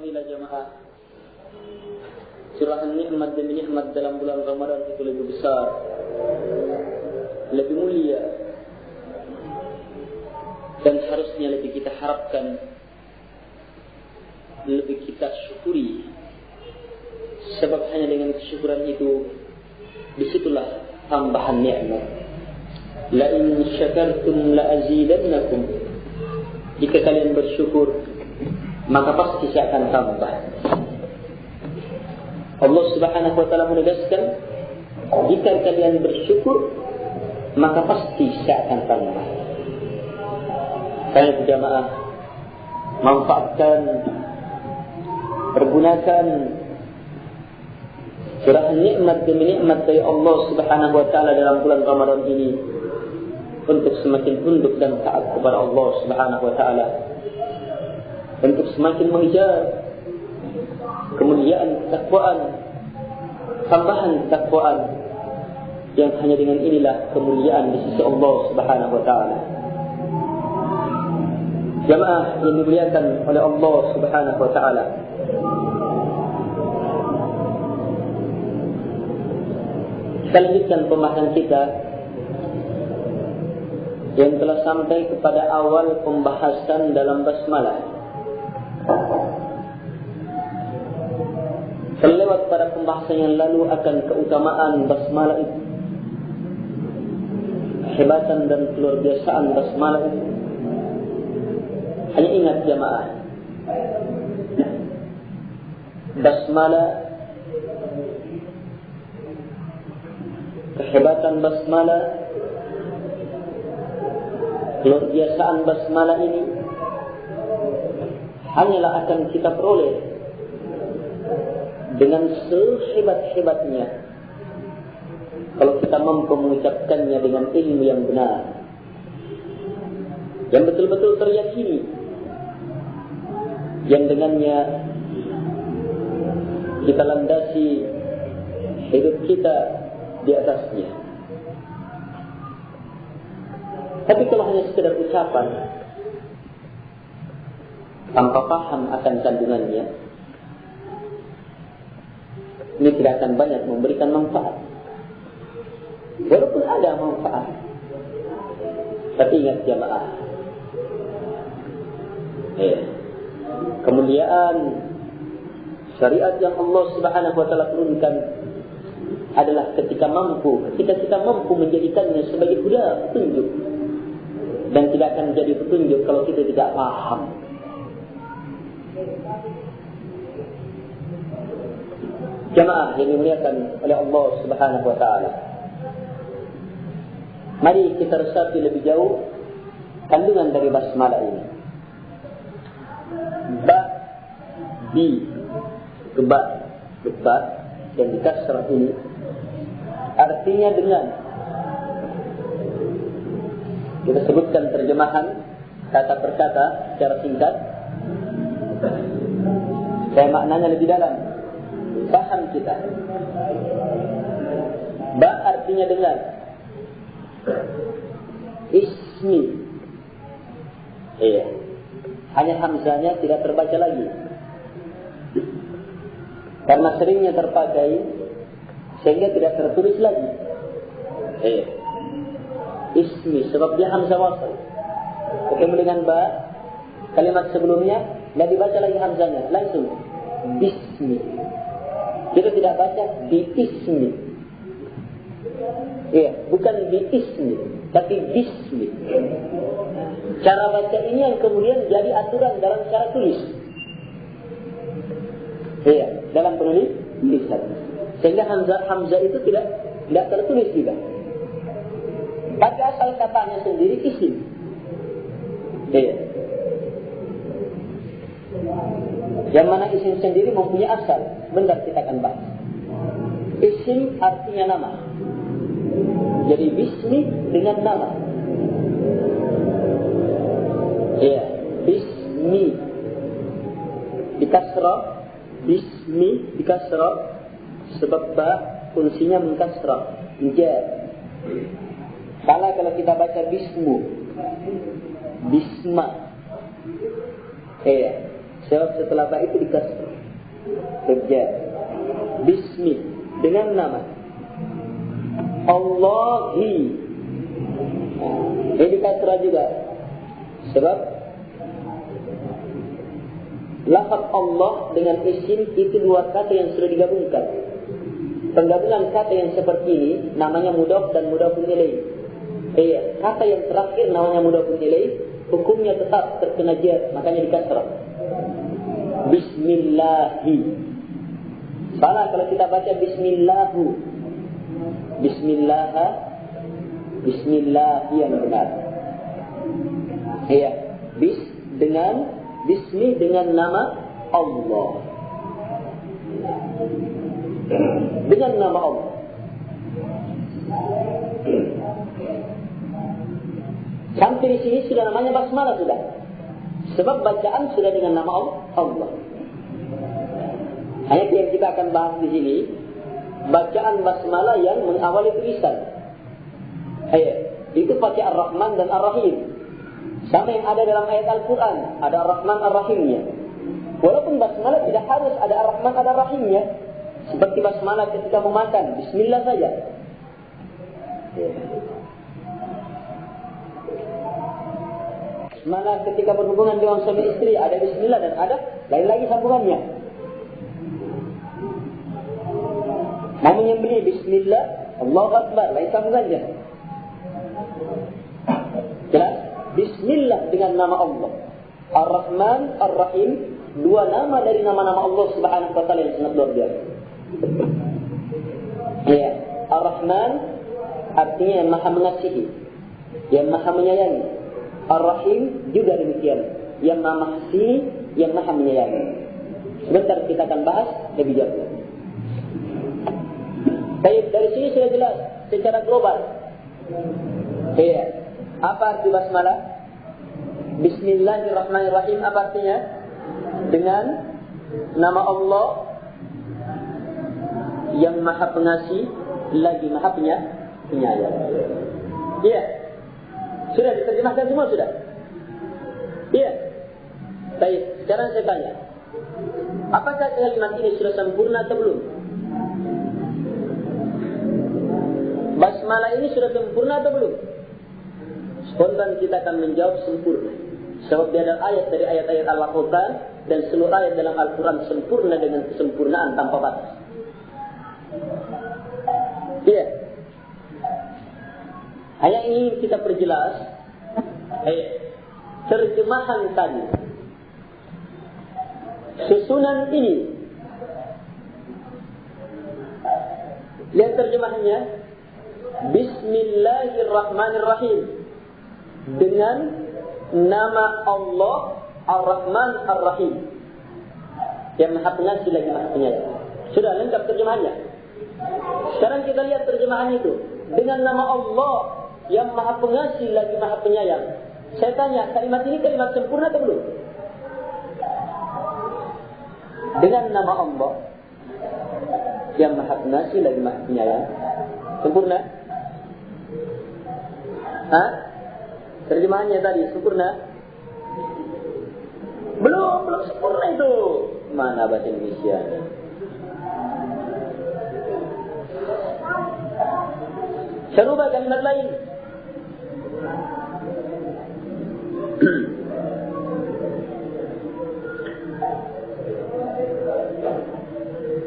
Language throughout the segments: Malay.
ketahuilah jamaah, curahan nikmat demi nikmat dalam bulan Ramadan itu lebih besar, lebih mulia, dan harusnya lebih kita harapkan, lebih kita syukuri. Sebab hanya dengan kesyukuran itu, disitulah tambahan nikmat. La in syakartum la azidannakum. Jika kalian bersyukur, maka pasti saya akan tambah. Allah Subhanahu wa taala menegaskan, jika kalian bersyukur, maka pasti saya akan tambah. Karena jamaah, manfaatkan, pergunakan curahan nikmat demi nikmat dari Allah Subhanahu wa taala dalam bulan Ramadan ini untuk semakin tunduk dan taat kepada Allah Subhanahu wa taala, untuk semakin mengejar kemuliaan ketakwaan, tambahan ketakwaan yang hanya dengan inilah kemuliaan di sisi Allah Subhanahu wa taala. Jamaah yang dimuliakan oleh Allah Subhanahu wa taala, kita lanjutkan pembahasan kita yang telah sampai kepada awal pembahasan dalam basmalah. Terlewat pada pembahasan yang lalu akan keutamaan basmalah itu, kehebatan dan keluar biasaan basmalah itu. Hanya ingat jamaah, basmalah, kehebatan basmalah, keluar biasaan basmalah ini hanyalah akan kita peroleh dengan sehebat-hebatnya kalau kita mampu mengucapkannya dengan ilmu yang benar, yang betul-betul teryakini, yang dengannya kita landasi hidup kita di atasnya. Tapi kalau hanya sekedar ucapan tanpa paham akan kandungannya, ini tidak akan banyak memberikan manfaat. Walaupun ada manfaat, tapi ingat jamaah, kemuliaan syariat yang Allah Subhanahu wa taala turunkan adalah ketika kita mampu menjadikannya sebagai huda, petunjuk. Dan tidak akan jadi petunjuk kalau kita tidak paham. Jamaah yang dimuliakan oleh Allah Subhanahu wa taala, mari kita resapi lebih jauh kandungan dari basmalah ini. Ba, bi, geba yang dikasrah ini artinya dengan. Kita sebutkan terjemahan kata per kata secara singkat, supaya maknanya lebih dalam, paham kita. Ba artinya dengan, ismi, hanya hamzahnya tidak terbaca lagi karena seringnya terpakai sehingga tidak tertulis lagi. Ismi, sebab dia hamzah wasal. Ketemu dengan ba, kalimat sebelumnya tidak dibaca lagi hamzahnya, langsung bismi. Kita tidak baca bi ismi. Bukan bi ismi, tapi bismi. Cara baca ini yang kemudian jadi aturan dalam cara tulis. Dalam tulisan. Sehingga hamzah itu tidak tertulis juga. Tapi asal katanya sendiri isim. Yang mana isim sendiri mempunyai asal. Bentar kita akan bahas. Isim artinya nama. Jadi bismi dengan nama. Bismi dikasrah, bismi dikasrah sebab ba fungsinya mengkasrah. Kalau kita baca bismu, bisma, Sebab setelah ba itu dikasih kerja. Bismi dengan nama Allahi. Ini dikasih juga. Sebab lafaz Allah dengan isim itu dua kata yang sudah digabungkan. Penggabungan kata yang seperti ini namanya mudhaf dan mudhafun ilaih. Kata yang terakhir namanya mudhafun ilaih, hukumnya tetap terkena jar, makanya dikasrah. Bismillahi. Salah kalau kita baca bismillahu. Bismillahi yang benar. Bismi dengan nama Allah. Dengan nama Allah. Sampai di sini sudah namanya basmalah sudah. Sebab bacaan sudah dengan nama Allah. Hanya yang kita akan bahas di sini, bacaan basmalah yang mengawali tulisan. Itu pakai Ar-Rahman dan Ar-Rahim. Sama yang ada dalam ayat Al-Quran, ada Ar-Rahman Ar-Rahimnya. Walaupun basmalah tidak harus ada Ar-Rahman ada Ar-Rahimnya. Seperti basmalah ketika memakan, Bismillah saja. Basmalah ketika berhubungan dengan suami istri, ada Bismillah dan ada lain lagi sambungannya. Mau menyembelih Bismillah, Allahu Akbar, lain sambungannya. Jelas? Bismillah dengan nama Allah. Ar-Rahman, Ar-Rahim, dua nama dari nama-nama Allah Subhanahu wa taala yang sangat luar biasa. Ar-Rahman artinya yang Maha mengasihi, yang Maha menyayangi. Ar-Rahim juga demikian, yang Maha mengasihi, yang Maha menyayangi. Sebentar kita akan bahas lebih jauh. Baik, dari sini sudah jelas secara global. Apa arti basmalah? Bismillahirrahmanirrahim, apa artinya? Dengan nama Allah yang Maha Pengasih lagi Maha Penyayang. Sudah diterjemahkan semua sudah? Baik, sekarang saya tanya, apakah kalimat ini sudah sempurna atau belum? Basmalah ini sudah sempurna atau belum? Spontan kita akan menjawab sempurna. Sebab dia adalah ayat dari ayat-ayat Al-Quran, dan seluruh ayat dalam Al-Quran sempurna dengan kesempurnaan tanpa batas. Hanya ingin kita perjelas terjemahan tadi. Susunan ini, lihat terjemahannya. Bismillahirrahmanirrahim, dengan nama Allah Ar-Rahman Ar-Rahim, yang Maha Pengasih lagi Maha Penyayang. Sudah lengkap terjemahannya. Sekarang kita lihat terjemahan itu. Dengan nama Allah yang Maha Pengasih lagi Maha Penyayang. Saya tanya, kalimat ini kalimat sempurna atau belum? Dengan nama Allah yang Maha Pengasih lagi Maha Penyayang, sempurna? Terjemahannya tadi sempurna? Belum sempurna itu. Mana bahasa Indonesia? Saya rubah kalimat lain.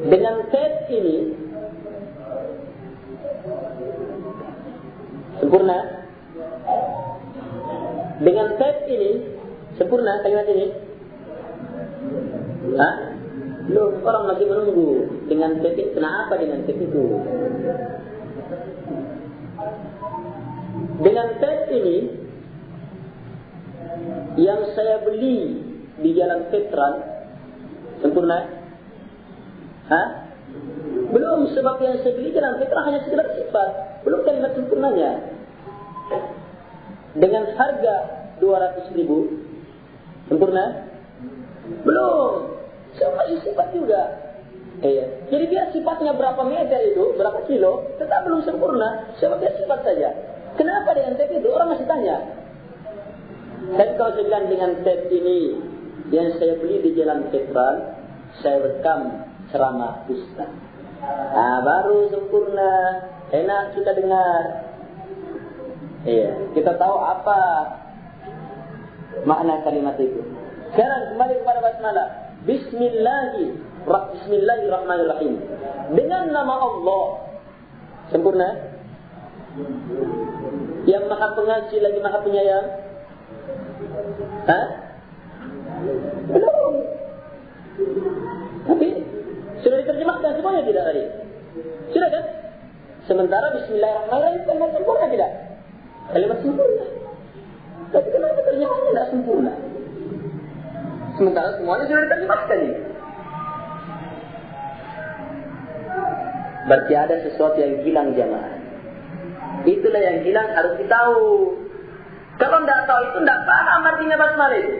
Dengan tet ini sempurna. Dengan tet ini sempurna kalimat ini. Belum, orang masih menunggu. Dengan tet itu, kenapa dengan tet itu? Dengan tet ini yang saya beli di Jalan Petran sempurna? Belum, sebab yang saya beli Jalan Petran hanya sekedar sifat, belum kalimat sempurnanya. Dengan harga 200.000 sempurna? Belum, masih sifat juga. Jadi biar sifatnya berapa meter itu, berapa kilo, tetap belum sempurna, sebab dia sifat saja. Kenapa dengan tet itu? Orang masih tanya. Tapi kalau saya bilang dengan tet ini yang saya beli di Jalan Veteran, saya rekam ceramah Ustaz. Baru sempurna, enak kita dengar. Iya, kita tahu apa makna kalimat itu. Sekarang kembali kepada basmalah. Bismillahirrahmanirrahim. Dengan nama Allah. Sempurna? Yang Maha Pengasih lagi Maha Penyayang? Belum. Tapi sudah diterjemahkan semuanya tidak tadi? Sudah kan? Sementara Bismillahirrahmanirrahim kalimat sempurna tidak? Kalimat sempurna. Tapi kenapa terjemahnya tidak sempurna? Sementara semuanya sudah diterjemahkan ini. Berarti ada sesuatu yang hilang jamaah. Itulah yang hilang harus ditahu. Kalau tidak tahu itu tidak paham artinya basmalah itu.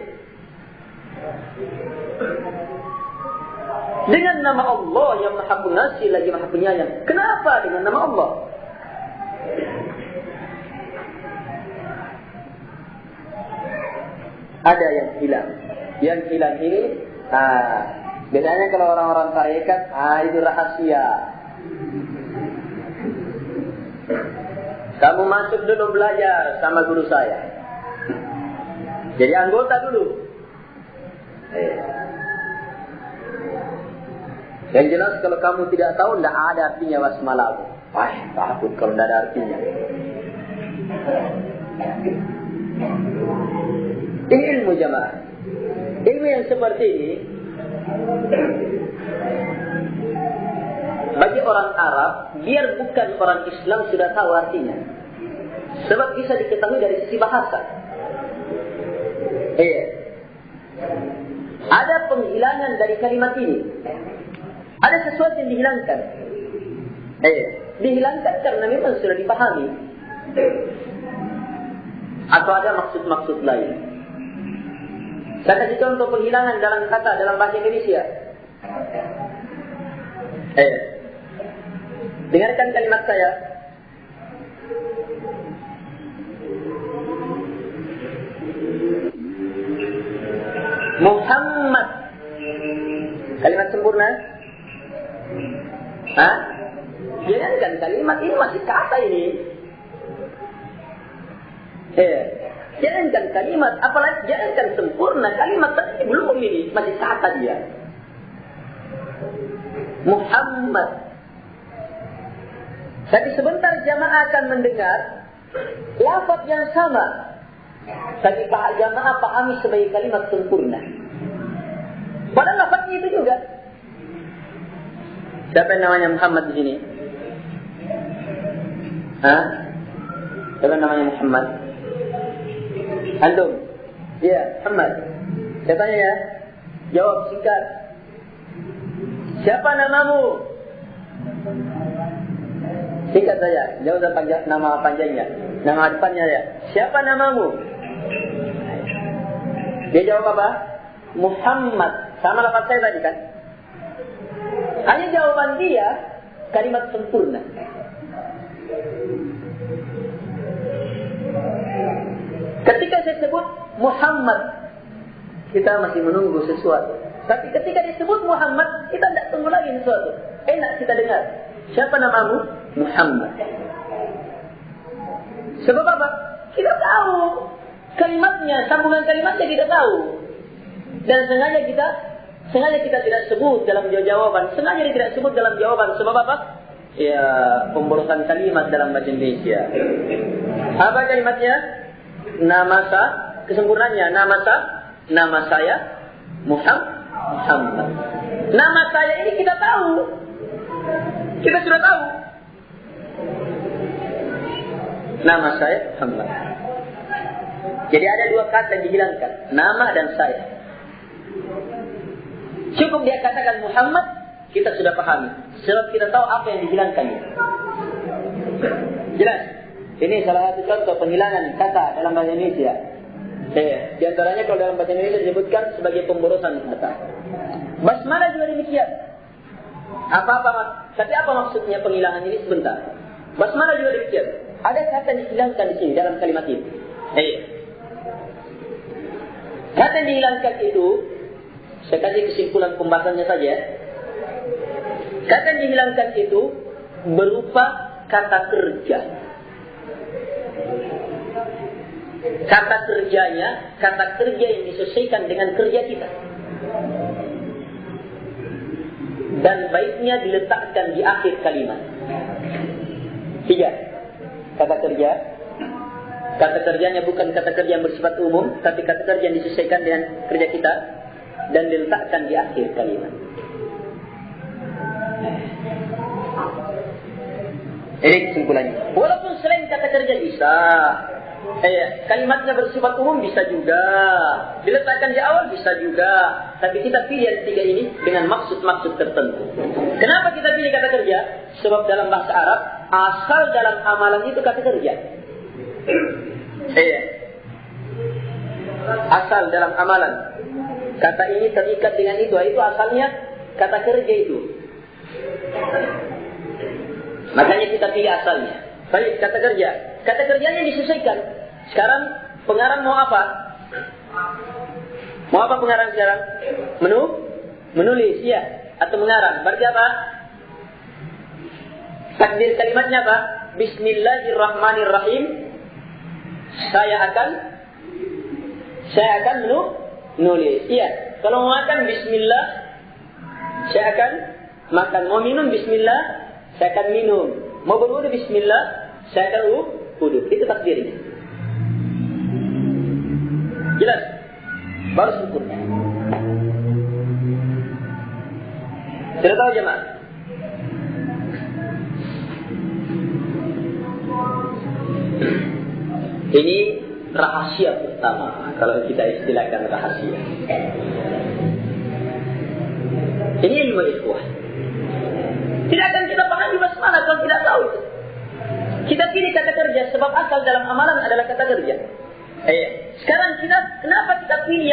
Dengan nama Allah yang Maha Pengasih lagi Maha Penyayang. Kenapa dengan nama Allah? Ada yang hilang. Yang hilang ini, biasanya kalau orang-orang tarekat, itu rahasia. Kamu masuk dulu belajar sama guru saya. Jadi anggota dulu. Yang jelas kalau kamu tidak tahu, tidak ada artinya basmalah. Takut kalau tidak ada artinya. Ini ilmu jamaah. Ilmu yang seperti ini bagi orang Arab, biar bukan orang Islam sudah tahu artinya. Sebab bisa diketahui dari sisi bahasa. Ada penghilangan dari kalimat ini. Ada sesuatu yang dihilangkan. Dihilangkan karena memang sudah dipahami. Atau ada maksud-maksud lain. Saya kasih contoh penghilangan dalam kata dalam bahasa Indonesia. Dengarkan kalimat saya. Muhammad. Kalimat sempurna. Jangan kalimat ini masih kata ini. Jangankan kalimat, apalagi jangankan sempurna, kalimat tadi belum ini, masih kata dia. Muhammad. Tapi sebentar jamaah akan mendengar lafaz yang sama. Tapi jamaah pahami sebagai kalimat sempurna. Padahal lafaznya itu juga. Siapa yang namanya Muhammad di sini? Siapa yang namanya Muhammad? Antum? Ya, Muhammad. Saya tanya ya. Jawab singkat. Siapa namamu? Singkat saja. Jawab nama panjangnya. Nama depannya ya. Siapa namamu? Dia jawab apa? Muhammad. Sama lafaz saya tadi kan? Hanya jawaban dia kalimat sempurna. Ketika saya sebut Muhammad, kita masih menunggu sesuatu. Tapi ketika disebut Muhammad, kita tidak tunggu lagi sesuatu. Enak kita dengar. Siapa namamu? Muhammad. Sebab apa? Kita tahu kalimatnya, sambungan kalimatnya kita tahu. Dan sengaja kita tidak sebut dalam jawaban. Sengaja tidak sebut dalam jawaban. Sebab apa? Ya, pemborosan kalimat dalam bahasa Indonesia. Apa kalimatnya? Kesempurnaannya nama saya Muhammad. Nama saya ini kita tahu. Kita sudah tahu. Nama saya Muhammad. Jadi ada dua kata yang dihilangkan, nama dan saya. Cukup dia katakan Muhammad, kita sudah pahami. Sebab kita tahu apa yang dihilangkan. Jelas. Ini salah satu contoh penghilangan kata dalam bahasa Indonesia. Di antaranya kalau dalam bahasa Indonesia disebutkan sebagai pemborosan kata. Basmalah juga demikian. Tapi apa maksudnya penghilangan ini sebentar? Basmalah juga demikian. Ada kata yang dihilangkan di sini dalam kalimat itu. Kata yang dihilangkan itu Saya kasih kesimpulan pembahasannya saja. Kata yang dihilangkan itu berupa kata kerja. Kata kerjanya, kata kerja yang disesuaikan dengan kerja kita. Dan baiknya diletakkan di akhir kalimat. 3. Kata kerja. Kata kerjanya bukan kata kerja yang bersifat umum, tapi kata kerja yang disesuaikan dengan kerja kita dan diletakkan di akhir kalimat. Ini kesimpulannya. Walaupun selain kata kerja bisa, kalimatnya bersifat umum bisa juga, diletakkan di awal bisa juga, tapi kita pilih yang 3 ini dengan maksud-maksud tertentu. Kenapa kita pilih kata kerja? Sebab dalam bahasa Arab, asal dalam amalan itu kata kerja. Asal dalam amalan, kata ini terikat dengan itu asalnya kata kerja itu. Makanya kita pilih asalnya. Baik, kata kerja. Kata kerjanya disesuaikan. Sekarang pengarang mau apa? Mau apa pengarang sekarang? Menulis, ya. Atau mengarang. Berarti apa? Takdir kalimatnya apa? Bismillahirrahmanirrahim. Saya akan menulis. Iya. Kalau mau makan bismillah, saya akan makan. Mau minum bismillah, saya akan minum. Mau berwudu bismillah, saya akan wudu. Itu takdirnya. Jelas? Baru sempurna. Sudah tahu jemaah? Ini rahasia pertama, kalau kita istilahkan rahasia. Ini ilmu ikhwah. Tidak akan kita pahami basmalah kalau tidak tahu itu. Kita pilih kata kerja sebab asal dalam amalan adalah kata kerja. Sekarang kenapa kita pilih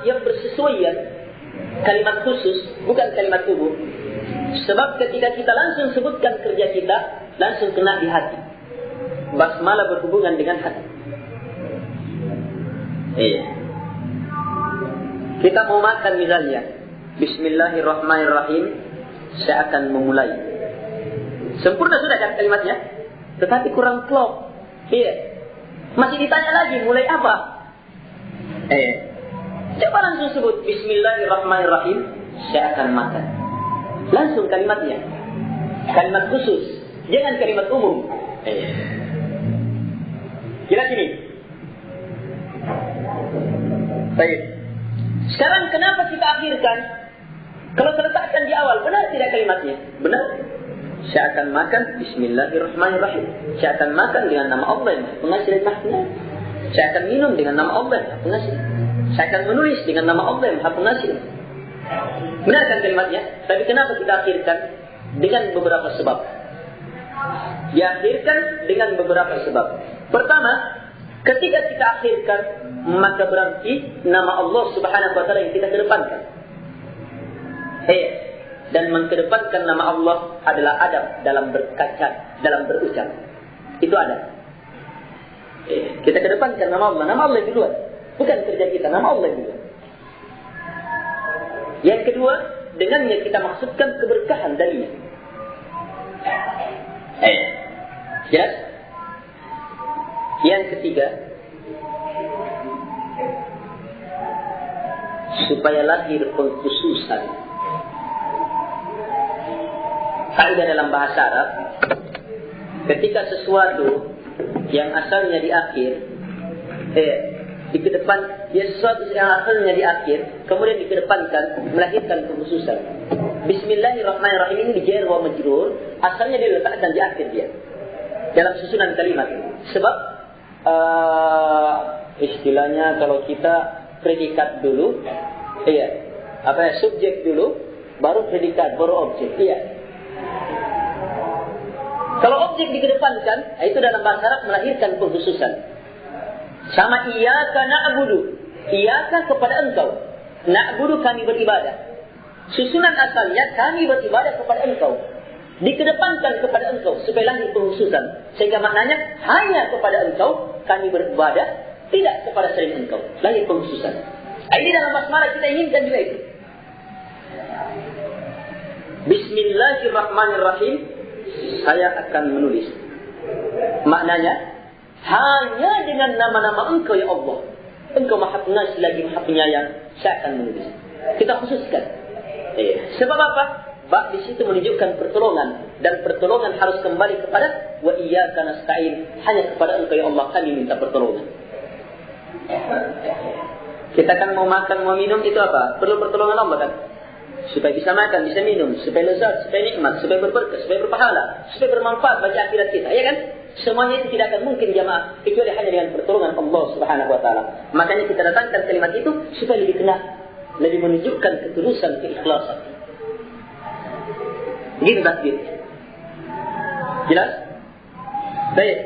yang bersesuaian, kalimat khusus, bukan kalimat tubuh? Sebab ketika kita langsung sebutkan kerja kita, langsung kena di hati. Basmalah berhubungan dengan hati. Kita mau makan misalnya, Bismillahirrahmanirrahim, saya akan memulai. Sempurna sudah kan kalimatnya? Tetapi kurang klop. Masih ditanya lagi, mulai apa? Coba langsung sebut Bismillahirrahmanirrahim, saya akan makan. Langsung kalimatnya. Kalimat khusus, jangan kalimat umum. Jelas ini? Baik. Sekarang kenapa kita akhirkan? Kalau terletakkan di awal, benar tidak kalimatnya? Benar. Saya akan makan Bismillahirrahmanirrahim. Saya akan makan dengan nama Allah yang Pengasih dan Maha Pengasih. Saya akan minum dengan nama Allah yang Maha Pengasih. Saya akan menulis dengan nama Allah yang Maha Pengasih. Benar kan kalimatnya? Tapi kenapa kita akhirkan? Dengan beberapa sebab. Diakhirkan dengan beberapa sebab. Pertama, ketika kita akhirkan, maka berarti nama Allah Subhanahu wa taala yang kita kedepankan. Dan mengedepankan nama Allah adalah adab dalam berkaca, dalam berucap. Itu adab. Kita kedepankan nama Allah. Nama Allah yang duluan. Bukan kerja kita, nama Allah yang duluan. Yang kedua, dengannya kita maksudkan keberkahan darinya. Jelas? Yang ketiga, supaya lahir pengkhususan. Kaidah dalam bahasa Arab, ketika sesuatu yang asalnya di akhir, di kedepan, sesuatu yang asalnya di akhir, kemudian dikedepankan, melahirkan kekhususan. Bismillahirrahmanirrahim ini dijar wa majrur, asalnya diletakkan di akhir dia, dalam susunan kalimat. Sebab istilahnya kalau kita predikat dulu, subjek dulu, baru predikat, baru objek. Kalau objek dikedepankan, itu dalam bahasa Arab melahirkan kekhususan. Sama iyyaka na'budu, iyyaka kepada engkau, na'budu kami beribadah. Susunan asalnya kami beribadah kepada engkau, dikedepankan kepada engkau supaya lahir kekhususan. Sehingga maknanya hanya kepada engkau kami beribadah, tidak kepada selain engkau, lahir kekhususan. Ini dalam basmalah kita inginkan juga itu. Bismillahirrahmanirrahim. Saya akan menulis. Maknanya, hanya dengan nama-nama Engkau ya Allah. Engkau Maha Pengasih lagi Maha Penyayang. Saya akan menulis. Kita khususkan. Sebab apa? Bab di situ menunjukkan pertolongan, dan pertolongan harus kembali kepada wa iyyaka nasta'in. Hanya kepada Engkau ya Allah kami minta pertolongan. Kita kan mau makan, mau minum itu apa? Perlu pertolongan Allah kan? Supaya bisa makan, bisa minum, supaya lezat, supaya nikmat, supaya berberkah, supaya berpahala, supaya bermanfaat bagi akhirat kita, ya kan? Semuanya itu tidak akan mungkin jamaah kecuali hanya dengan pertolongan Allah Subhanahu wa taala. Makanya kita datangkan kalimat itu supaya lebih kena, lebih menunjukkan ketulusan, keikhlasan. Gitu takdir. Jelas? Baik.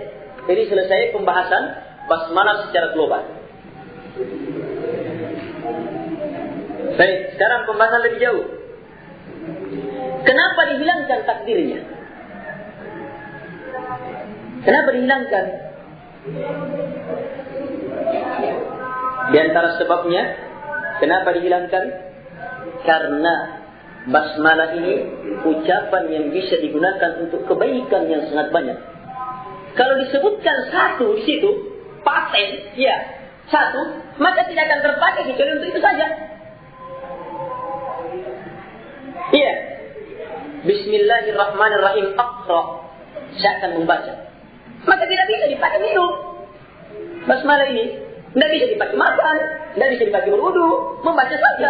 Jadi selesai pembahasan basmalah secara global. Baik, sekarang pembahasan lebih jauh. Kenapa dihilangkan takdirnya? Kenapa dihilangkan? Di antara sebabnya, kenapa dihilangkan? Karena basmalah ini ucapan yang bisa digunakan untuk kebaikan yang sangat banyak. Kalau disebutkan satu di situ, paten, ya, satu, maka tidak akan terpakai kecuali untuk itu saja. Iya. Bismillahirrahmanirrahim. Aqra. Saya akan membaca. Maka tidak bisa dipakai minum. Basmalah ini tidak bisa dipakai makan, tidak bisa dipakai berwudu, membaca saja.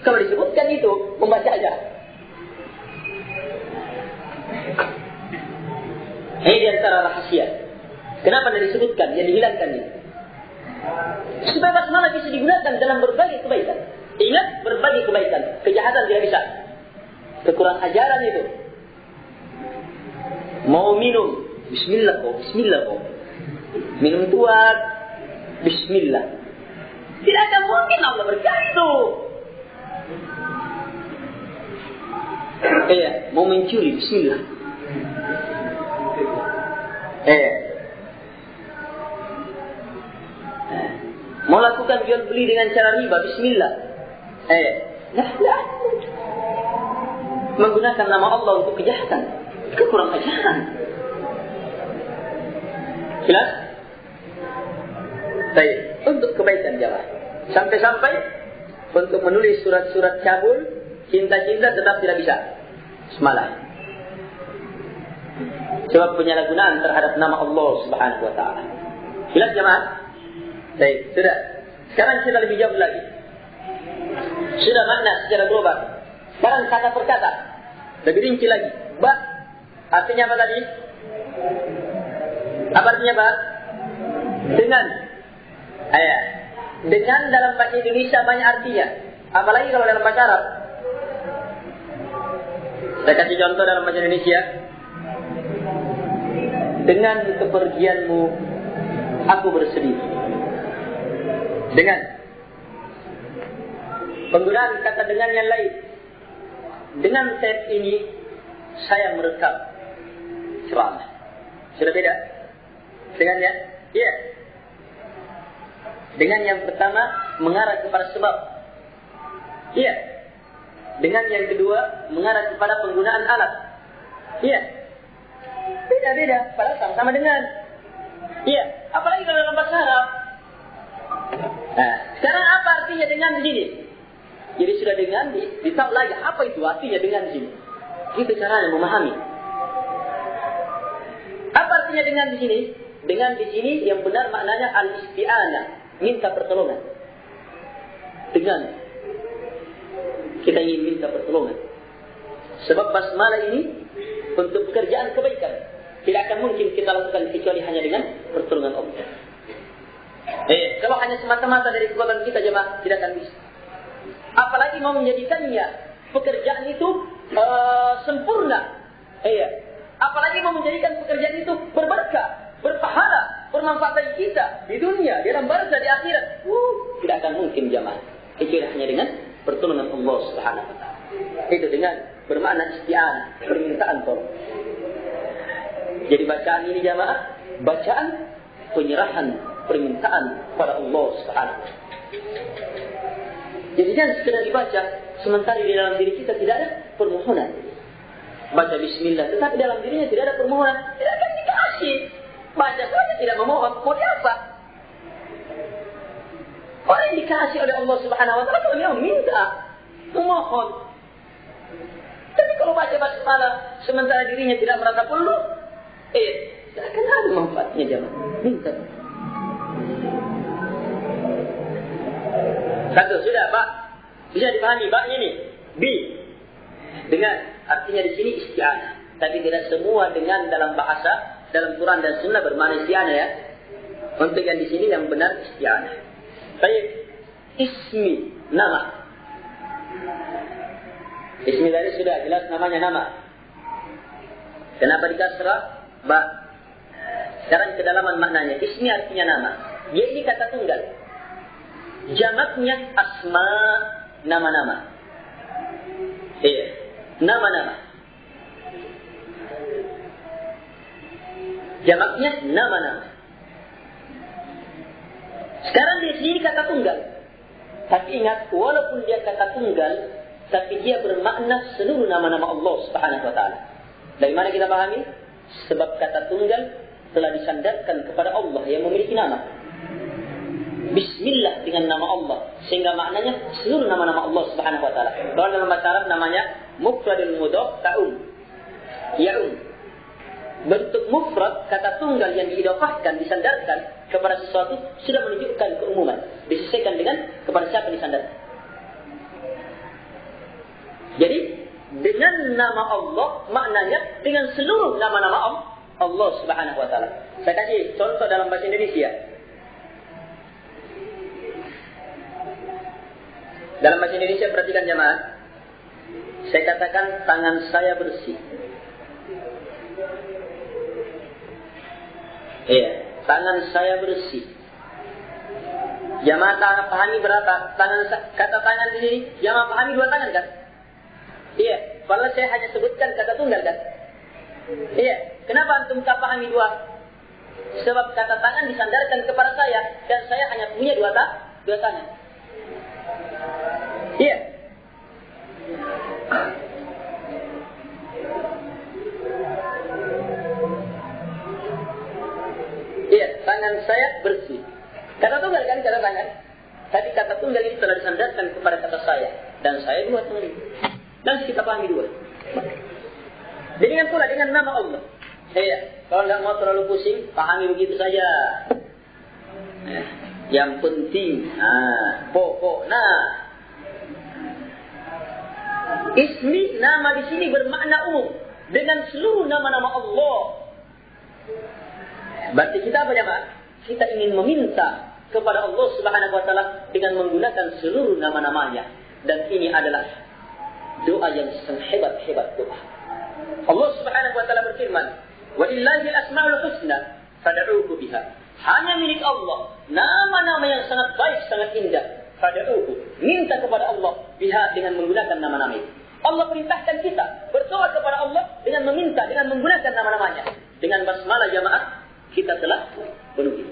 Kalau disebutkan itu, membaca aja. Ini di antara rahasia. Kenapa tidak disebutkan? Yang dihilangkan ini. Supaya basmalah bisa digunakan dalam berbagai kebaikan. Ingat, berbagai kebaikan. Kejahatan tidak bisa. Kekurang ajaran itu. Mau minum, bismillah kok, bismillah kok. Minum tuat, bismillah. Tidak akan mungkin Allah berkata itu. Mau mencuri, bismillah. Mau lakukan jual beli dengan cara riba, bismillah. Nah. Menggunakan nama Allah untuk kejahatan, kekurang ajaran. Jelas? Baik, untuk kebaikan jamaah. Sampai-sampai untuk menulis surat-surat cabul, cinta-cinta tetap tidak bisa. Semalam. Sebab penyalahgunaan terhadap nama Allah Subhanahu wa taala. Jelas jamaah? Baik, sudah. Sekarang kita lebih jauh lagi. Sudah makna secara global. Sekarang kata per kata. Lebih rinci lagi. Ba. Artinya apa tadi? Apa artinya ba? Dengan. Dengan dalam bahasa Indonesia banyak artinya. Apalagi kalau dalam bahasa Arab. Saya kasih contoh dalam bahasa Indonesia. Dengan kepergianmu, aku bersedih. Dengan. Penggunaan kata dengan yang lain. Dengan tab ini saya merekam ceramah. Sudah beda? Dengannya? Iya. Dengan yang pertama mengarah kepada sebab. Iya. Dengan yang kedua mengarah kepada penggunaan alat. Iya. Beda-beda, padahal sama-sama dengan. Iya. Apalagi kalau dalam bahasa Arab. Nah, sekarang apa artinya dengan di sini? Jadi sudah dengan ditahu lagi apa itu artinya dengan di sini. Itu caranya memahami. Apa artinya dengan di sini? Dengan di sini yang benar maknanya al-isti'anah, minta pertolongan. Dengan kita ingin minta pertolongan. Sebab basmalah ini untuk pekerjaan kebaikan. Tidak akan mungkin kita lakukan kecuali hanya dengan pertolongan Allah. Kalau hanya semata-mata dari kekuatan kita jemaah tidak akan bisa. Apalagi mau menjadikannya pekerjaan itu sempurna. Apalagi mau menjadikan pekerjaan itu berberkah, berpahala, bermanfaat bagi kita di dunia, di dalam barzah, di akhirat. Tidak akan mungkin jemaah kecuali hanya dengan pertolongan Allah Subhanahu wa taala. Itu dengan bermakna isti'anah, permintaan tolong. Jadi bacaan ini jemaah, bacaan penyerahan permintaan pada Allah Subhanahu wa taala. Jadi jangan sekedar dibaca, sementara di dalam diri kita tidak ada permohonan. Baca bismillah, tetapi dalam dirinya tidak ada permohonan, tidak akan dikasih. Baca saja tidak memohon, mau apa? Orang yang dikasih oleh Allah Subhanahu Wa Taala kalau dia minta, memohon. Tapi kalau baca basmalah sementara dirinya tidak merasa perlu, tidak akan ada manfaatnya jemaah. Minta. Satu sudah, Pak. Bisa dipahami baknya nih. B. Dengan artinya di sini isti'anah. Tapi tidak semua dengan dalam bahasa, dalam Quran dan Sunnah bermakna isti'anah ya. Untuk yang di sini yang benar isti'anah. Baik. Ismi, nama. Ismi tadi sudah jelas namanya nama. Kenapa dikasrah? Ba. Sekarang kedalaman maknanya. Ismi artinya nama. Dia ini kata tunggal. Jamaknya asma, nama-nama. Iya, nama-nama. Jamaknya nama-nama. Sekarang di sini kata tunggal. Tapi ingat, walaupun dia kata tunggal, tapi dia bermakna seluruh nama-nama Allah Subhanahu Wa Taala. Dari mana kita pahami? Sebab kata tunggal telah disandarkan kepada Allah yang memiliki nama. Bismillah dengan nama Allah, sehingga maknanya seluruh nama-nama Allah Subhanahu Wa Taala. Kalau dalam bahasa Arab namanya mufradul mudhaf ta'um. Ya'um. Bentuk mufrad kata tunggal yang diidhafahkan, disandarkan kepada sesuatu sudah menunjukkan keumuman. Disesuaikan dengan kepada siapa disandarkan. Jadi dengan nama Allah maknanya dengan seluruh nama-nama Allah Subhanahu Wa Taala. Saya kasih contoh dalam bahasa Indonesia. Dalam bahasa Indonesia perhatikan jemaah. Saya katakan tangan saya bersih. Iya, tangan saya bersih. Jemaah pahami berapa? Kata tangan di sini, jemaah pahami dua tangan kan? Iya, padahal saya hanya sebutkan kata tunggal kan? Iya, kenapa antum tak pahami dua? Sebab kata tangan disandarkan kepada saya dan saya hanya punya dua tangan. Iya. Iya, tangan saya bersih. Kata tunggal kan kata tangan. Tapi kata tunggal ini telah disandarkan kepada kata saya dan saya dua tangan. Dan kita pahami dua. Dengan pula dengan nama Allah. Iya, kalau nggak mau terlalu pusing, pahami begitu saja. Yang penting, pokoknya ismi nama di sini bermakna umum dengan seluruh nama-nama Allah. Berarti kita apa ya, Pak? Kita ingin meminta kepada Allah Subhanahu Wa Taala dengan menggunakan seluruh nama-namanya. Dan ini adalah doa yang sangat hebat doa. Allah Subhanahu Wa Taala berfirman, "Walillahi al-asmaul husna fad'uuhu biha." Hanya milik Allah nama-nama yang sangat baik, sangat indah. Fad'uuhu, minta kepada Allah biha dengan menggunakan nama-nama itu. Allah perintahkan kita berdoa kepada Allah dengan meminta, dengan menggunakan nama-namanya. Dengan basmalah jamaah kita telah penuhi.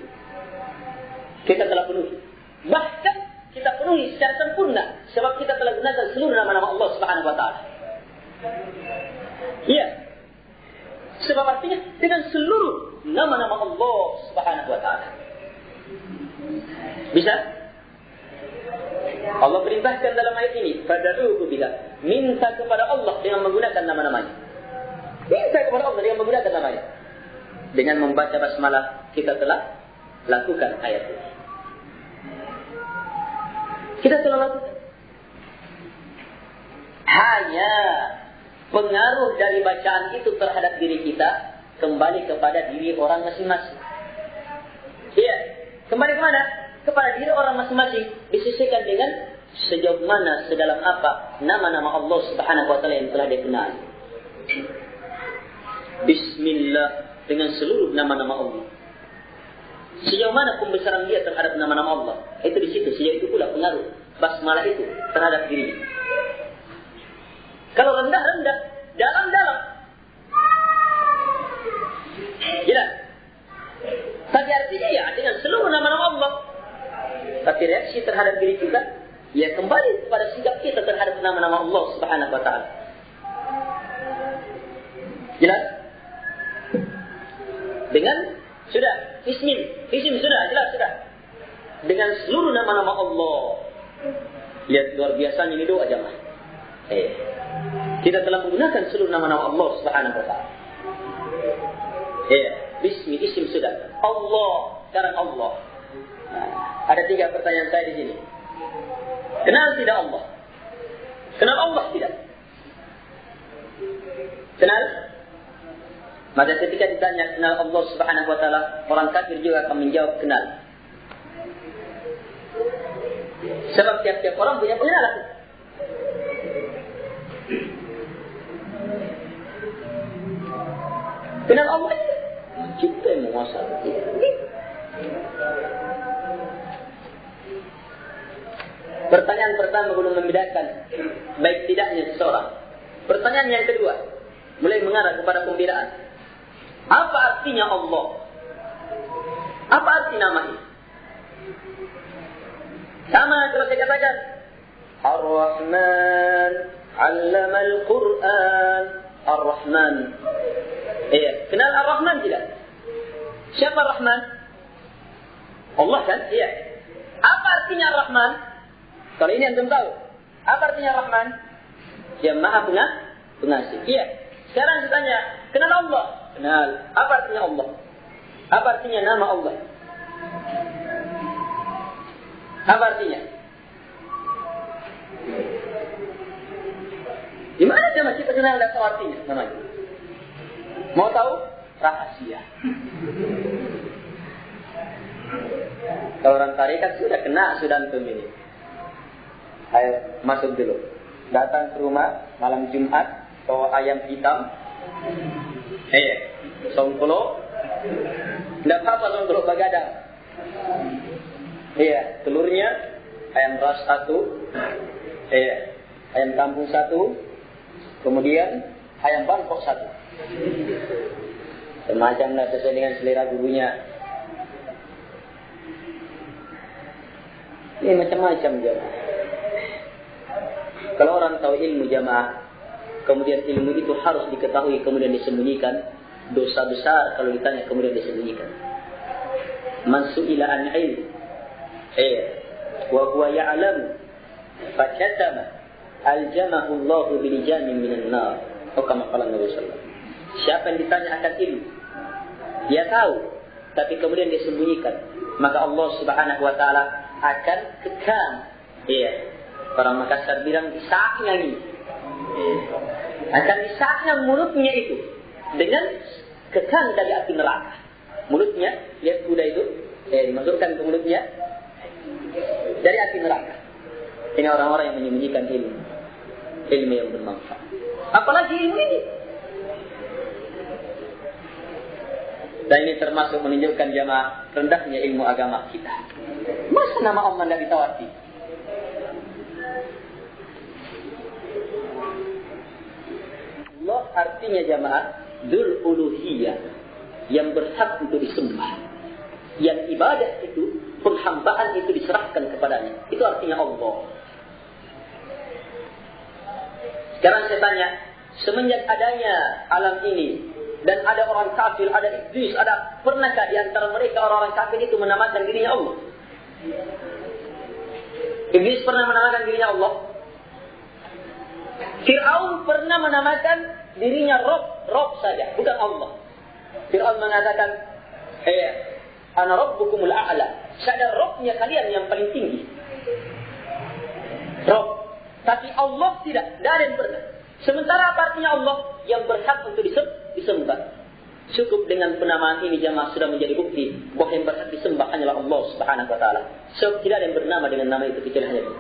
Bahkan kita penuhi secara sempurna sebab kita telah gunakan seluruh nama-nama Allah Subhanahu Wa Taala. Iya. Sebab artinya dengan seluruh nama-nama Allah Subhanahu Wa Taala. Bisa? Allah perintahkan dalam ayat ini, fad'uuhu biha, minta kepada Allah dengan menggunakan nama-namanya. Minta kepada Allah dengan menggunakan namanya. Dengan membaca basmalah kita telah lakukan ayat ini. Kita telah lakukan. Hanya pengaruh dari bacaan itu terhadap diri kita kembali kepada diri orang masing-masing. Iya, kembali kemana? Kepada diri orang masing-masing. Disesuaikan dengan sejauh mana, sedalam apa nama-nama Allah Subhanahu Wa Taala yang telah dikenal. Bismillah dengan seluruh nama-nama Allah. Sejauh mana pembesaran dia terhadap nama-nama Allah? Itu di situ. Sejauh itu pula pengaruh basmalah itu terhadap dirinya. Kalau rendah-rendah, dalam-dalam. Jelas. Tapi artinya ya dengan seluruh nama-nama Allah. Tapi reaksi terhadap diri kita, ya kembali sikap kita terhadap nama-nama Allah Subhanahu wa taala. Jelas? Dengan sudah isim sudah jelas sudah. Dengan seluruh nama-nama Allah. Lihat luar biasanya ini doa jemaah. Kita telah menggunakan seluruh nama-nama Allah Subhanahu wa taala. Bismi isim sudah. Allah, sekarang Allah. Nah, ada 3 pertanyaan saya di sini. Kenal tidak Allah? Kenal Allah tidak? Kenal? Maka ketika ditanya kenal Allah Subhanahu wa taala, orang kafir juga akan menjawab kenal. Sebab tiap-tiap orang punya pengenalan. Kenal Allah itu kita yang menguasai. Pertanyaan pertama belum membedakan baik tidaknya seseorang. Pertanyaan yang kedua mulai mengarah kepada pembedaan. Apa artinya Allah? Apa arti nama ini? Sama kalau saya katakan Ar-Rahman 'allama al-Qur'an. Ar-Rahman. Kenal Ar-Rahman tidak? Siapa Ar-Rahman? Allah kan? Iya. Apa artinya Ar-Rahman? Kalau ini antum tahu. Apa artinya Ar-Rahman? Yang Maha Pengasih. Iya. Sekarang saya tanya, kenal Allah? Kenal. Apa artinya Allah? Apa artinya nama Allah? Apa artinya? Di mana sama kita kenal dan tahu artinya namanya? Mau tahu? Rahasia. Kalau orang tarekat sudah kena sudah antum ini. Ayo masuk dulu. Datang ke rumah malam Jumat, bawa ayam hitam. Songkolo. Tidak apa-apa songkolo begadang. Telurnya ayam ras 1. Ayam kampung 1. Kemudian ayam Bangkok 1. Semacamlah sesuai dengan selera gurunya. Ini macam-macam jemaah. Kalau orang tahu ilmu jemaah, kemudian ilmu itu harus diketahui kemudian disembunyikan, dosa besar kalau ditanya kemudian disembunyikan. Man su'ila an ilm, wa huwa ya'lam, fakatama, aljamahu Allahu bilijamin minan nar. Atau kama qala Nabi sallallahu alaihi wasallam. Siapa yang ditanya akan ilmu, dia tahu, tapi kemudian dia sembunyikan, maka Allah Subhanahu wa taala akan kekang. Orang Makassar bilang disaknya ini. Akan disaknya mulutnya itu dengan kekang dari api neraka. Mulutnya, lihat kuda itu, dimasukkan ke mulutnya dari api neraka. Ini orang-orang yang menyembunyikan ilmu yang bermanfaat. Apalagi ilmu ini. Dan ini termasuk menunjukkan jamaah rendahnya ilmu agama kita. Masa nama Allah tidak ditawati? Allah artinya jamaah Dzul Uluhiyah, yang berhak untuk disembah. Yang ibadah itu, penghambaan itu diserahkan kepadanya. Itu artinya Allah. Sekarang saya tanya, semenjak adanya alam ini, dan ada orang kafir, ada iblis, pernahkah di antara mereka orang-orang kafir itu menamakan dirinya Allah? Iblis pernah menamakan dirinya Allah? Fir'aun pernah menamakan dirinya Rob saja, bukan Allah. Fir'aun mengatakan, Ana Rabbukumul A'la. Saya Robnya kalian yang paling tinggi. Rob. Tapi Allah tidak ada yang pernah. Sementara apa artinya Allah? Yang berhak untuk disembah. Cukup dengan penamaan ini jamaah sudah menjadi bukti bahwa yang berhak disembah hanyalah Allah Subhanahu wa taala. Sebab tidak ada yang bernama dengan nama itu kecuali hanya Dia.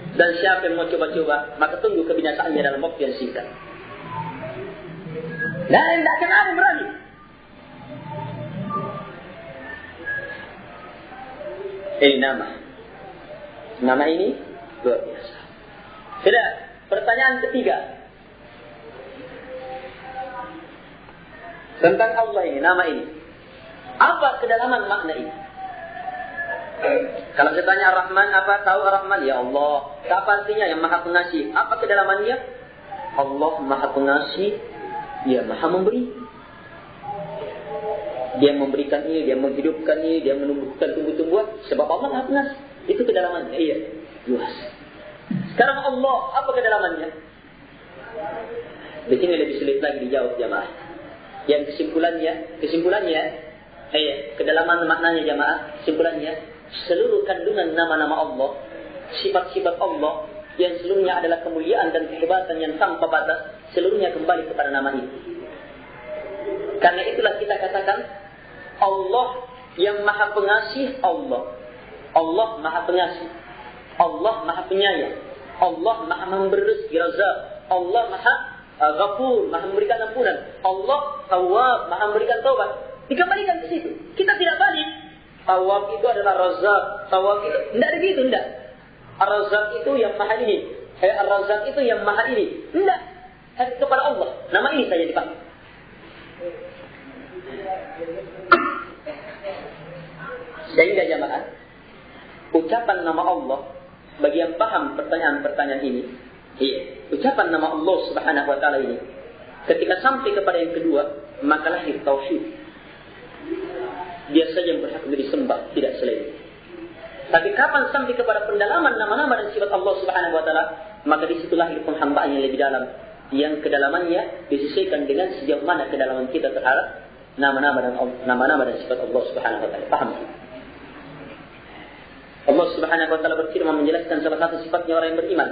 Dan siapa yang mau coba-coba, maka tunggu kebinasaannya dalam waktu yang singkat. Dan tidak akan ada berani. Nama ini luar biasa. Sudah, pertanyaan ketiga. Tentang Allah ini, nama ini. Apa kedalaman makna ini? Kalau saya tanya Ar-Rahman apa? Tahu Ar-Rahman? Ya Allah. Apa artinya? Yang Maha Pengasih. Apa kedalamannya? Allah Maha Pengasih, Dia Maha Memberi. Dia memberikan ini, Dia menghidupkan ini, Dia menumbuhkan tumbuh-tumbuhan. Sebab Allah Maha Pengasih. Itu kedalamannya. Iya, luas. Sekarang Allah, apa kedalamannya? Di sini lebih sulit lagi dijawab jamaah. Yang kesimpulannya, kedalaman maknanya jamaah, kesimpulannya, seluruh kandungan nama-nama Allah, sifat-sifat Allah yang seluruhnya adalah kemuliaan dan kehebatan yang tanpa batas, seluruhnya kembali kepada nama itu. Karena itulah kita katakan Allah yang Maha Pengasih, Allah Maha Pengasih, Allah Maha Penyayang, Allah Maha Memberi rezeki, Razzaq, Allah Maha Ghafur, Maha memberikan ampunan, Allah Tawwab, Maha memberikan taubat. Dikembalikan ke situ. Kita tidak balik. Tawwab itu adalah Razzaq, Tawwab itu tidak begitu, tidak. Ar-Razzaq itu yang Maha ini, Ar-Razzaq itu yang Maha ini. Tidak. Kepada Allah. Nama ini saja dipakai. Sehingga jamaah, ucapan nama Allah bagi yang paham pertanyaan-pertanyaan ini, ucapan nama Allah Subhanahu wa taala ini ketika sampai kepada yang kedua, maka lahir tauhid. Dia saja yang berhak disembah, tidak selain. Tapi kapan sampai kepada pendalaman nama-nama dan sifat Allah Subhanahu wa taala, maka di situ lahir penghambaan yang lebih dalam, yang kedalamannya disesuaikan dengan sejauh mana kedalaman kita terhadap nama-nama dan sifat Allah Subhanahu wa taala. Paham? Allah Subhanahu wa taala berfirman menjelaskan salah satu sifatnya orang yang beriman.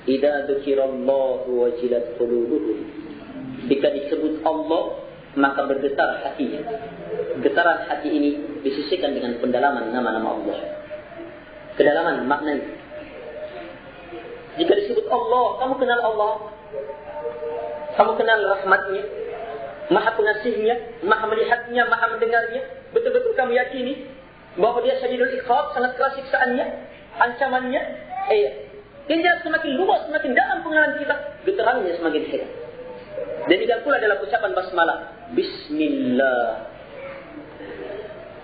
Idza dzukirallahu wajilat qulubuhum. Jika disebut Allah, maka bergetar hatinya. Getaran hati ini disisihkan dengan pendalaman nama-nama Allah. Kedalaman maknanya. Jika disebut Allah, kamu kenal Allah. Kamu kenal rahmatnya, Maha Pengasihnya, Maha melihatnya, Maha mendengarnya. Betul-betul kamu yakini bahwa Dia syadidul iqab, sangat keras siksaannya, ancamannya. Yang jelas semakin luas, semakin dalam pengenalan kita, getarannya semakin hebat. Demikian pula dalam ucapan basmalah, Bismillah.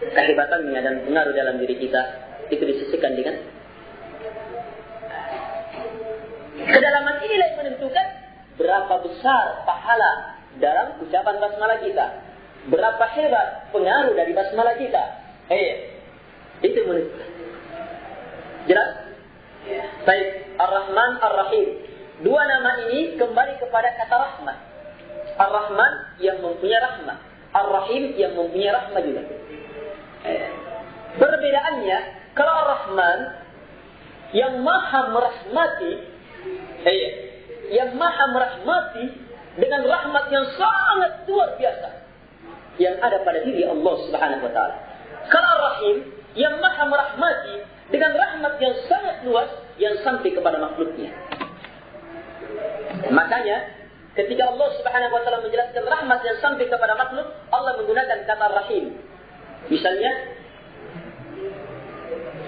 Kehebatannya dan pengaruh dalam diri kita itu disisihkan dengan kedalaman inilah yang menentukan berapa besar pahala dalam ucapan basmalah kita, berapa hebat pengaruh dari basmalah kita. Itu menentukan. Jelas? Baik, Ar-Rahman, Ar-Rahim. Dua nama ini kembali kepada kata rahmat. Ar-Rahman yang mempunyai rahmat, Ar-Rahim yang mempunyai rahmat juga. Perbedaannya, kalau Ar-Rahman yang maha merahmati, yang maha merahmati dengan rahmat yang sangat luar biasa yang ada pada diri Allah Subhanahu wa taala. Kalau Ar-Rahim yang maha merahmati dengan rahmat yang sangat luas yang sampai kepada makhluknya. Makanya ketika Allah Subhanahu wa taala menjelaskan rahmat yang sampai kepada makhluk, Allah menggunakan kata Rahim. Misalnya,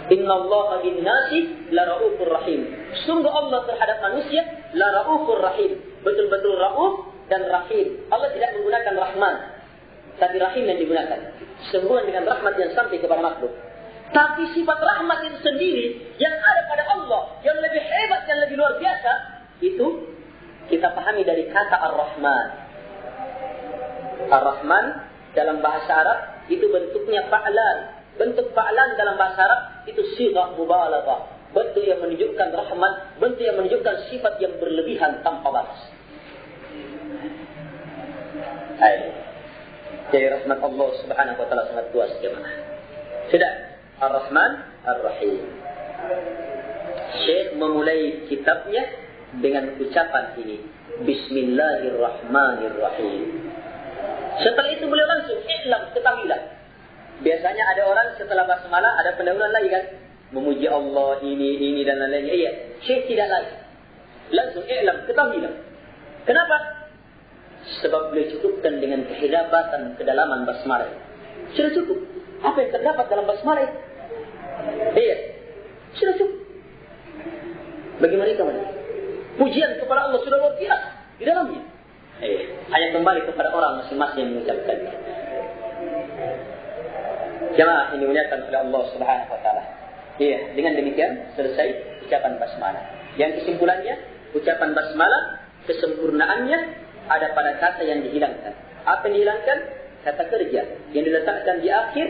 Innallaha bin-nasi la raufur rahim. Sungguh Allah terhadap manusia la raufur rahim. Betul-betul rauf dan rahim. Allah tidak menggunakan rahman, tapi rahim yang digunakan. Sehubungan dengan rahmat yang sampai kepada makhluk. Tapi sifat rahmat itu sendiri yang ada pada Allah, yang lebih hebat, yang lebih luar biasa, itu kita pahami dari kata Ar-Rahman. Ar-Rahman dalam bahasa Arab itu bentuknya fa'lan. Bentuk fa'lan dalam bahasa Arab itu sighah mubalaghah. Bentuk yang menunjukkan rahmat, bentuk yang menunjukkan sifat yang berlebihan tanpa batas. Jadi rahmat Allah Subhanahu wa taala sangat luas jemaah. Sudah, Ar-Rahman, Ar-Rahim. Syekh memulai kitabnya dengan ucapan ini, Bismillahirrahmanirrahim. Setelah itu beliau langsung iklam, ketahuilah. Biasanya ada orang setelah basmalah ada pendahuluan lagi kan, memuji Allah ini dan lain-lainnya. Iya, Syekh tidak lagi. Langsung iklam, ketahuilah. Kenapa? Sebab beliau cukupkan dengan kehebatan kedalaman basmalah. Sudah cukup. Apa yang terdapat dalam basmalah? Iya, sudah cukup. Bagi mereka mana? Pujian kepada Allah sudah luar biasa di dalamnya. Hanya kembali kepada orang masing-masing yang mengucapkannya. Jamaah ini dimuliakan oleh Allah Subhanahu wa taala. Iya, dengan demikian selesai ucapan basmalah. Yang kesimpulannya, ucapan basmalah kesempurnaannya ada pada kata yang dihilangkan. Apa yang dihilangkan? Kata kerja yang diletakkan di akhir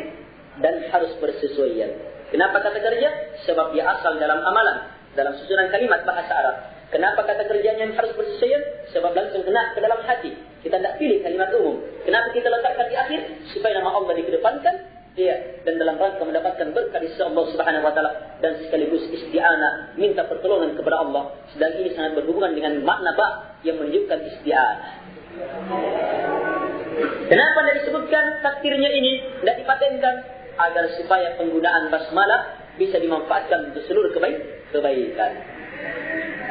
dan harus bersesuaian. Kenapa kata kerja? Sebab dia asal dalam amalan, dalam susunan kalimat bahasa Arab. Kenapa kata kerjanya yang harus bersesuaian? Sebab langsung kena ke dalam hati. Kita tidak pilih kalimat umum. Kenapa kita letakkan di akhir? Supaya nama Allah dikedepankan. Ya, dan dalam rangka mendapatkan berkah dari Allah Subhanahu wa taala dan sekaligus isti'anah, minta pertolongan kepada Allah. Sedang ini sangat berhubungan dengan makna ba yang menunjukkan isti'anah. Kenapa tidak disebutkan takdirnya ini, tidak dipatenkan? Agar supaya penggunaan basmalah bisa dimanfaatkan untuk seluruh kebaikan.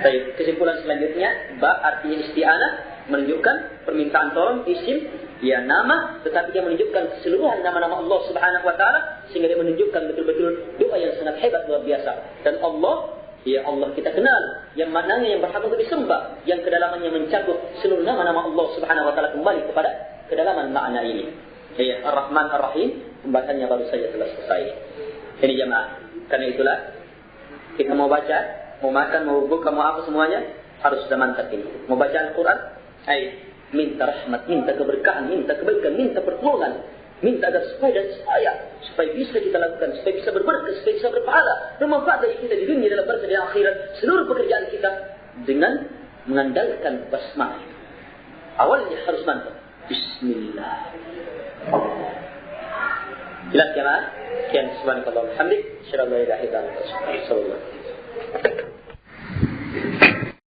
Baik, kesimpulan selanjutnya, ba artinya isti'anah menunjukkan permintaan tolong, isim, ya nama, tetapi dia menunjukkan keseluruhan nama-nama Allah Subhanahu wa taala sehingga dia menunjukkan betul-betul doa yang sangat hebat luar biasa. Dan Allah, ya Allah kita kenal yang maknanya yang berhak untuk disembah, yang kedalamannya mencakup seluruh nama-nama Allah Subhanahu wa taala kembali kepada kedalaman makna ini. Ya, Ar-Rahman Ar-Rahim, pembahasannya baru saja telah selesai. Ini jemaah, karena itulah kita mau baca, mau makan, mau buka, mau apa semuanya harus sudah mantap ini. Mau baca Al-Quran, minta rahmat, minta keberkahan, minta kebaikan, minta pertolongan, minta agar supaya bisa kita lakukan, supaya bisa berberkah, supaya bisa berpahala, bermanfaat dari kita di dunia dalam berkah di akhirat, seluruh pekerjaan kita dengan mengandalkan basmalah. Awalnya harus mantap. Bismillah. Jelas ya, Sekian subhanakallah walhamdulillah, asyhadu an la ilaha illa anta astaghfiruka wa atubu ilaik.